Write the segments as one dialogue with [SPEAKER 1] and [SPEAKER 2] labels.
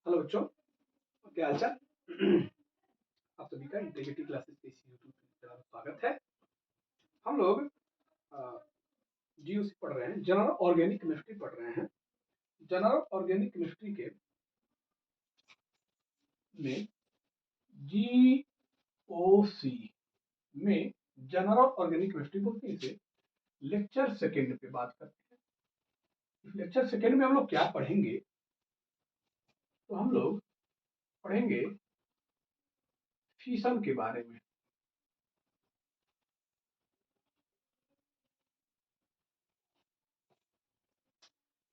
[SPEAKER 1] Hello बच्चों, क्या हाल चाल। आप सभी का इंटीग्रिटी क्लासेस के इस यूट्यूब चैनल में स्वागत है। हम लोग जीओसी पढ़ रहे हैं, जनरल ऑर्गेनिक केमिस्ट्री पढ़ रहे हैं। जनरल ऑर्गेनिक केमिस्ट्री के में जीओसी में जनरल ऑर्गेनिक केमिस्ट्री बोलते हैं इसे। लेक्चर सेकेंड पे बात करते हैं। इस लेक्चर सेकेंड में हम लोग क्या पढ़ेंगे, तो हम लोग पढ़ेंगे फिशन के बारे में।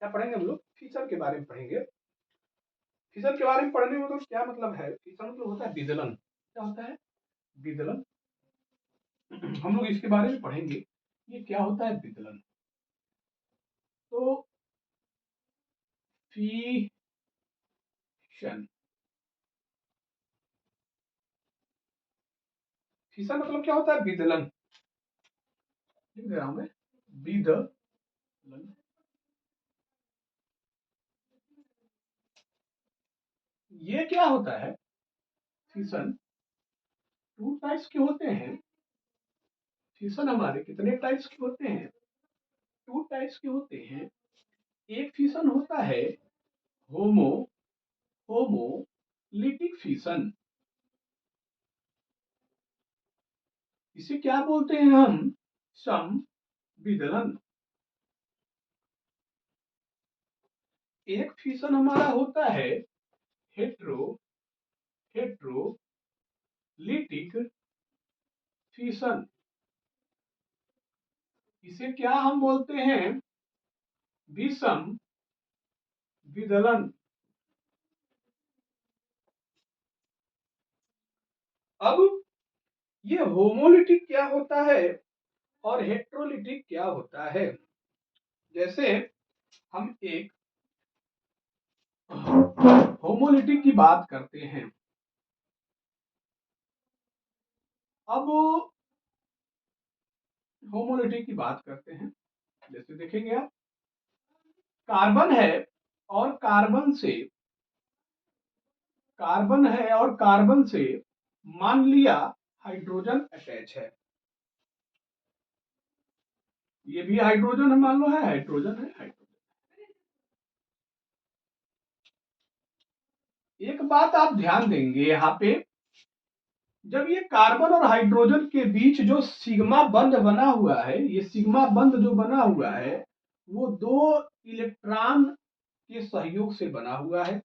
[SPEAKER 1] क्या पढ़ेंगे हम लोग? फिशन के बारे में पढ़ेंगे। फिशन के बारे में पढ़ने में मतलब क्या मतलब है? फिशन मतलब होता है विदलन। क्या होता है? विदलन। हम लोग इसके बारे में पढ़ेंगे, ये क्या होता है विदलन। तो फिशन, फिशन मतलब क्या होता है? विदलन। लिख दे रहा हूं मैं, विदलन। ये क्या होता है? फिशन टू टाइप्स के होते हैं। फिशन हमारे कितने टाइप्स के होते हैं? टू टाइप्स के होते हैं। एक फिशन होता है होमो होमोलिटिक फिशन। इसे क्या बोलते हैं हम? समविदलन। एक फिशन हमारा होता है हेट्रो हेट्रोलिटिक फिशन। इसे क्या हम बोलते हैं? विषम विदलन। अब ये होमोलिटिक क्या होता है और हेट्रोलिटिक क्या होता है? जैसे हम एक होमोलिटिक की बात करते हैं। अब होमोलिटिक की बात करते हैं, जैसे देखेंगे आप, कार्बन है और कार्बन से मान लिया हाइड्रोजन अटैच है। ये भी हाइड्रोजन है, मान लो है हाइड्रोजन है। एक बात आप ध्यान देंगे यहाँ पे, जब ये कार्बन और हाइड्रोजन के बीच जो सिग्मा बंध बना हुआ है, ये सिग्मा बंध जो बना हुआ है वो दो इलेक्ट्रॉन के सहयोग से बना हुआ है।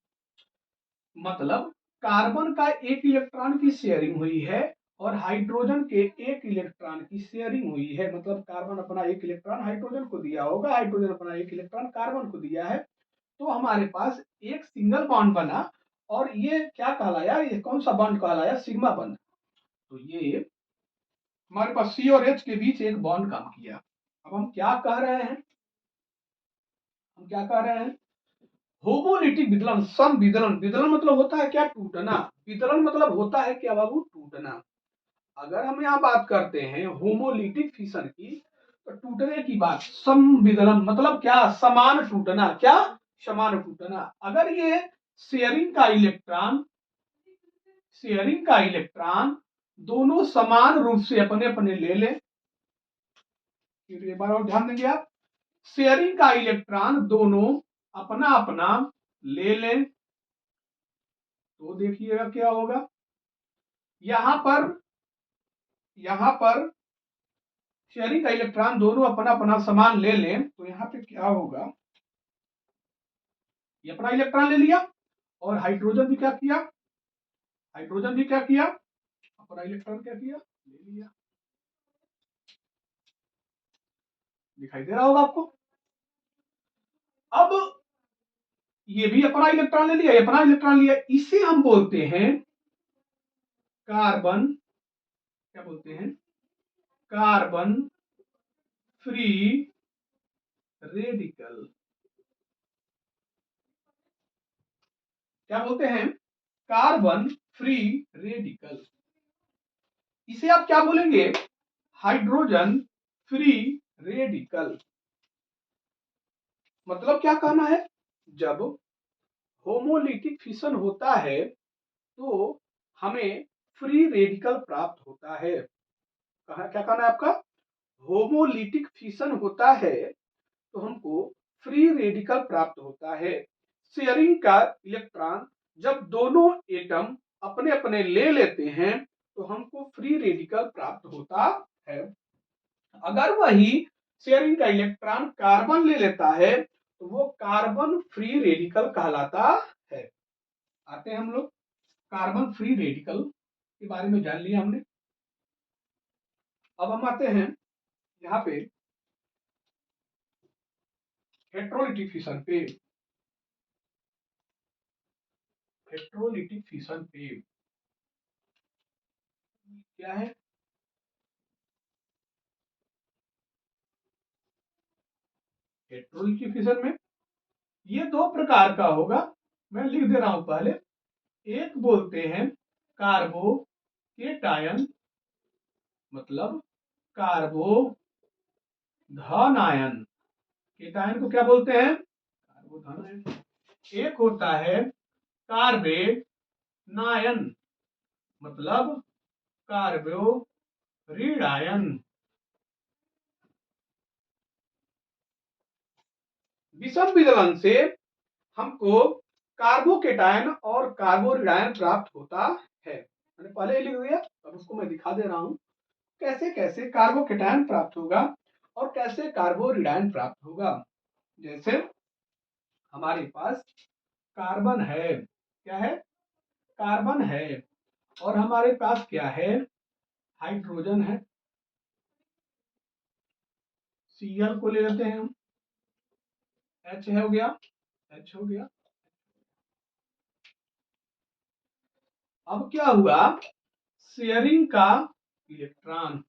[SPEAKER 1] मतलब कार्बन का एक इलेक्ट्रॉन की शेयरिंग हुई है और हाइड्रोजन के एक इलेक्ट्रॉन की शेयरिंग हुई है। मतलब कार्बन अपना एक इलेक्ट्रॉन हाइड्रोजन को दिया होगा, हाइड्रोजन अपना एक इलेक्ट्रॉन कार्बन को दिया है। तो हमारे पास एक सिंगल बॉन्ड बना और ये क्या कहलाया? ये कौन सा बॉन्ड कहलाया? Sigma bond. तो ये हमारे पास सी और एच के बीच एक बॉन्ड काम किया। अब हम क्या कह रहे हैं? होमोलिटिक विदलन, सम विदलन। विदलन मतलब होता है क्या? टूटना। विदलन मतलब होता है क्या बाबू? टूटना। अगर हम यहाँ बात करते हैं होमोलिटिक फिशन की, तो टूटने की बात। समविदलन मतलब क्या? समान टूटना। क्या? समान टूटना। अगर ये शेयरिंग का इलेक्ट्रॉन दोनों समान रूप से अपने अपने ले लें, एक बार और ध्यान देंगे आप, शेयरिंग का इलेक्ट्रॉन दोनों अपना अपना ले लें, तो देखिएगा क्या होगा। यहां पर शेयरिंग का इलेक्ट्रॉन दोनों अपना अपना समान ले लें, तो यहाँ पे क्या होगा? ये अपना इलेक्ट्रॉन ले लिया और हाइड्रोजन भी क्या किया? अपना इलेक्ट्रॉन क्या किया? ले लिया। दिखाई दे रहा होगा आपको। अब ये भी अपना इलेक्ट्रॉन ले लिया, ये अपना इलेक्ट्रॉन लिया। इसे हम बोलते हैं कार्बन, क्या बोलते हैं? Carbon free radical. क्या बोलते हैं? Carbon free radical. इसे आप क्या बोलेंगे? Hydrogen free radical. मतलब क्या कहना है? जब होमोलिटिक फिशन होता है तो हमें फ्री रेडिकल प्राप्त होता है। क्या कहना है आपका? होमोलिटिक फिशन होता है तो हमको फ्री रेडिकल प्राप्त होता है। शेयरिंग का इलेक्ट्रॉन जब दोनों एटम अपने अपने ले लेते हैं तो हमको फ्री रेडिकल प्राप्त होता है। अगर वही शेयरिंग का इलेक्ट्रॉन कार्बन ले लेता है तो वो कार्बन फ्री रेडिकल कहलाता है। आते हैं हम लोग कार्बन फ्री रेडिकल के बारे में जान लिया हमने। अब हम आते हैं यहाँ पे हेट्रोलिटिक फिशन पे। हेट्रोलिटिक फिशन पे क्या है? हेट्रोलिटिक फिशन में ये दो प्रकार का होगा, मैं लिख दे रहा हूं पहले। एक बोलते हैं कार्बो केटायन, मतलब कार्बो धन आयन। केटायन को क्या बोलते हैं? कार्बो धन आयन। एक होता है कार्बेट नायन, मतलब कार्बो ऋण आयन। विषम विदलन से हमको कार्बोकेटायन और कार्बोरिडायन प्राप्त होता है। मैंने पहले ही लिख दिया, अब उसको मैं दिखा दे रहा हूं कैसे कैसे कार्बोकेटायन प्राप्त होगा और कैसे कार्बोरिडायन प्राप्त होगा। जैसे हमारे पास कार्बन है, क्या है? कार्बन है, और हमारे पास क्या है? हाइड्रोजन है। Cl को ले लेते हैं हम, H हो गया, H हो गया। अब क्या हुआ? शेयरिंग का इलेक्ट्रॉन,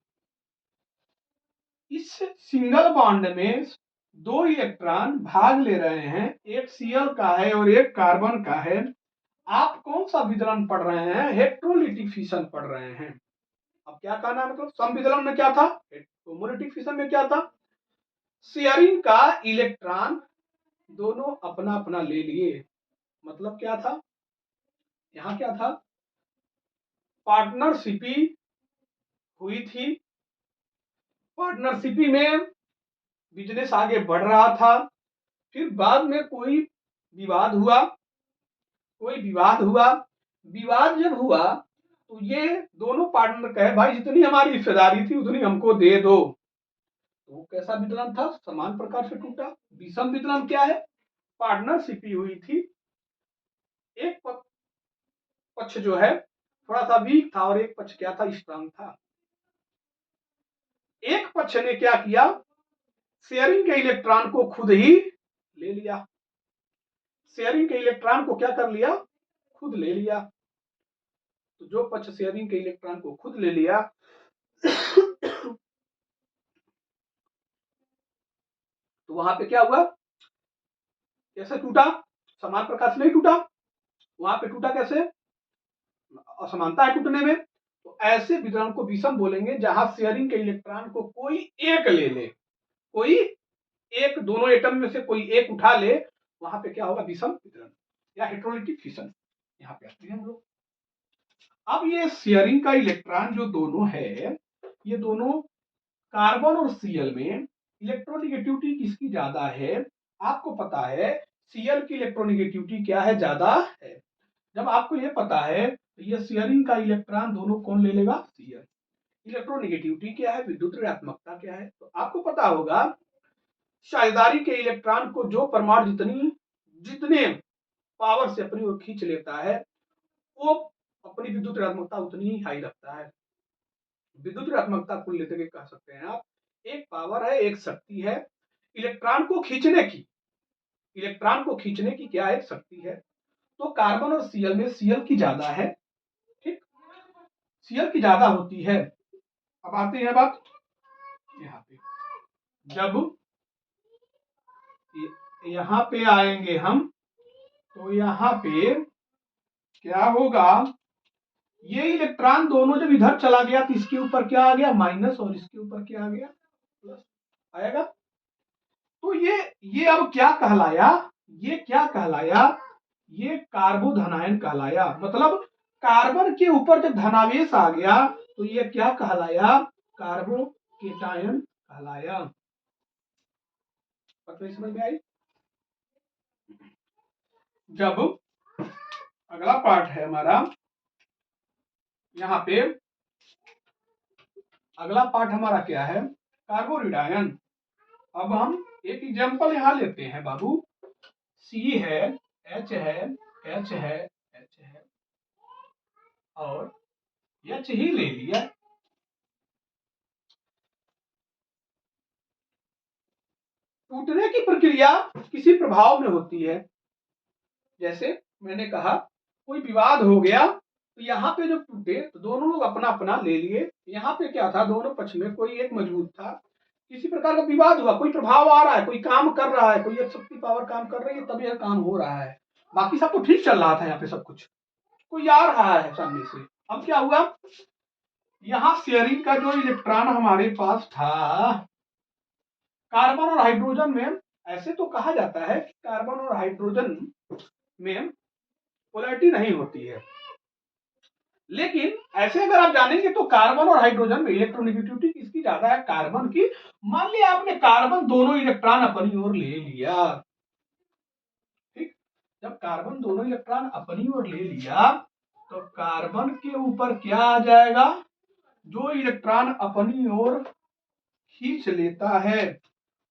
[SPEAKER 1] इस सिंगल बॉन्ड में दो इलेक्ट्रॉन भाग ले रहे हैं, एक Cl का है और एक कार्बन का है। आप कौन सा विदलन पढ़ रहे हैं? हेट्रोलिटिक फिशन पढ़ रहे हैं। अब क्या कहना है, मतलब समविदलन में क्या था, होमोलिटिक फिशन में क्या था? शेयरिंग का इलेक्ट्रॉन दोनों अपना अपना ले लिए। मतलब क्या था? यहाँ क्या था? पार्टनरशिपी हुई थी। पार्टनरशिपी में बिजनेस आगे बढ़ रहा था। फिर बाद में कोई विवाद हुआ, विवाद जब हुआ तो ये दोनों पार्टनर कहे भाई जितनी हमारी हिस्सेदारी थी उतनी हमको दे दो। तो कैसा विदलन था? समान प्रकार से टूटा। विषम विदलन क्या है? पार्टनरशिप हुई थी, एक पक्ष जो है थोड़ा सा वीक था और एक पक्ष क्या था? स्ट्रांग था। एक पक्ष ने क्या किया? शेयरिंग के इलेक्ट्रॉन को खुद ही ले लिया। शेयरिंग के इलेक्ट्रॉन को क्या कर लिया? खुद ले लिया। तो जो पक्ष शेयरिंग के इलेक्ट्रॉन को खुद ले लिया तो वहां पे क्या हुआ? कैसे टूटा? समान प्रकार से नहीं टूटा, वहां पे टूटा कैसे? असमानता है टूटने में। तो ऐसे विदलन को विषम बोलेंगे जहां शेयरिंग के इलेक्ट्रॉन को कोई एक ले ले, कोई एक, दोनों एटम में से कोई एक उठा ले, वहां पे क्या होगा? विषम विदलन या हेट्रोलिटिक फिशन। यहाँ पे आते हैं हम लोग। अब ये शेयरिंग का इलेक्ट्रॉन जो दोनों है, ये दोनों कार्बन और Cl में इलेक्ट्रोनिगेटिविटी किसकी ज्यादा है? आपको पता है Cl की इलेक्ट्रोनिगेटिविटी क्या है? ज्यादा है। जब आपको ये पता है तो ये शेयरिंग का इलेक्ट्रॉन दोनों कौन ले लेगा? Cl। इलेक्ट्रोनिगेटिविटी क्या है? विद्युत ऋणात्मकता क्या है? तो आपको पता होगा साझेदारी के इलेक्ट्रॉन को जो परमाणु जितने पावर से अपनी ओर खींच लेता है वो अपनी विद्युत ऋणात्मकता उतनी ही हाई रखता है। विद्युत ऋणात्मकता कुल लेते हुए कह सकते हैं आप, एक पावर है, एक शक्ति है। इलेक्ट्रॉन को खींचने की क्या एक शक्ति है। तो कार्बन और Cl में Cl की ज्यादा है, ठीक, Cl की ज्यादा होती है। अब आते हैं बात यहाँ पे, जब यहाँ पे आएंगे हम तो यहाँ पे क्या होगा? ये इलेक्ट्रॉन दोनों जब इधर चला गया तो इसके ऊपर क्या आ गया? माइनस, और इसके ऊपर क्या आ गया? प्लस आएगा। तो ये अब क्या कहलाया? ये क्या कहलाया? ये कार्बोधनायन कहलाया। मतलब कार्बन के ऊपर जब धनावेश आ गया तो ये क्या कहलाया? कार्बोकेटायन कहलाया। बात समझ में आई? जब अगला पार्ट है हमारा, यहाँ पे अगला पार्ट हमारा क्या है? कार्बोरिडायन। अब हम एक एग्जांपल यहाँ लेते हैं बाबू। सी है, एच है, एच है, एच है और एच ही ले लिया। टूटने की प्रक्रिया किसी प्रभाव में होती है। जैसे मैंने कहा कोई विवाद हो गया तो यहाँ पे जब टूटे तो दोनों लोग अपना अपना ले लिए। यहाँ पे क्या था, दोनों पक्ष में कोई एक मजबूत था, किसी प्रकार का विवाद हुआ, कोई प्रभाव आ रहा है, कोई काम कर रहा है, कोई एक शक्ति पावर काम कर रही है, तब यह काम हो रहा है। बाकी सब तो ठीक चल रहा था, यहाँ पे सब कुछ, कोई आ रहा है सामने से। अब क्या हुआ, यहाँ शेयरिंग का जो इलेक्ट्रॉन हमारे पास था, कार्बन और हाइड्रोजन में, ऐसे तो कहा जाता है कि कार्बन और हाइड्रोजन में पोलैरिटी नहीं होती है, लेकिन ऐसे अगर आप जानेंगे तो कार्बन और हाइड्रोजन में इलेक्ट्रोनेगेटिविटी किसकी ज्यादा है? कार्बन की। मान लिया आपने कार्बन दोनों इलेक्ट्रॉन अपनी ओर ले लिया, ठीक, जब कार्बन दोनों इलेक्ट्रॉन अपनी ओर ले लिया तो कार्बन के ऊपर क्या आ जाएगा? जो इलेक्ट्रॉन अपनी ओर खींच लेता है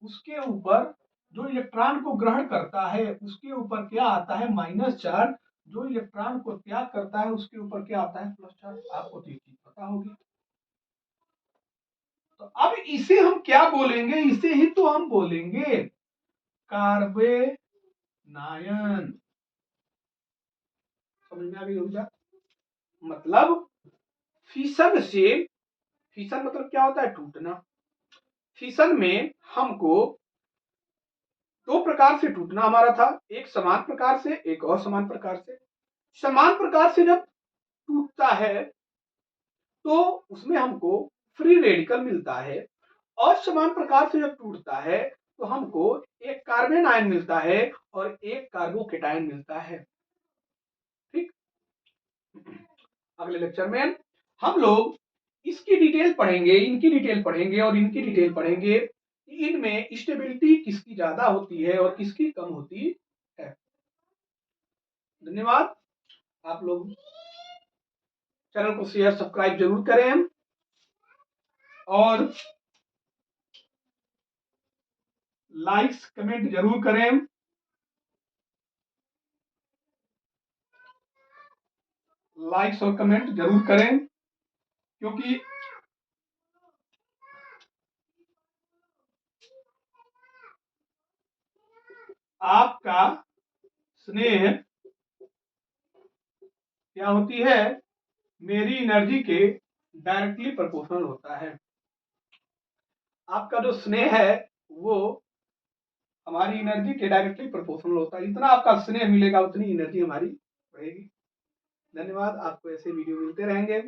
[SPEAKER 1] उसके ऊपर, जो इलेक्ट्रॉन को ग्रहण करता है उसके ऊपर क्या आता है? Minus charge. जो इलेक्ट्रॉन को त्याग करता है उसके ऊपर क्या आता है? Plus charge. आपको तो ये चीज पता होगी। तो अब इसे हम क्या बोलेंगे? इसे ही तो हम बोलेंगे कार्बेनायन। समझ में आ गई होगा? मतलब फिशन से, फिशन मतलब क्या होता है? टूटना। फिशन में हमको दो प्रकार से टूटना हमारा था, एक समान प्रकार से, एक असमान प्रकार से। समान प्रकार से जब टूटता है तो उसमें हमको फ्री रेडिकल मिलता है, और समान प्रकार से जब टूटता है तो हमको एक कार्बन आयन मिलता है और एक कार्बोकेटायन मिलता है। ठीक, अगले लेक्चर में हम लोग इसकी डिटेल पढ़ेंगे, इनकी डिटेल पढ़ेंगे और इनकी डिटेल पढ़ेंगे कि इनमें स्टेबिलिटी किसकी ज्यादा होती है और किसकी कम होती है। धन्यवाद। आप लोग चैनल को शेयर सब्सक्राइब जरूर करें और लाइक्स कमेंट जरूर करें। लाइक्स और कमेंट जरूर करें, क्योंकि आपका स्नेह क्या होती है? मेरी एनर्जी के डायरेक्टली प्रोपोर्शनल होता है। आपका जो स्नेह है वो हमारी एनर्जी के डायरेक्टली प्रोपोर्शनल होता है। जितना आपका स्नेह मिलेगा उतनी एनर्जी हमारी बढ़ेगी। धन्यवाद। आपको ऐसे वीडियो मिलते रहेंगे।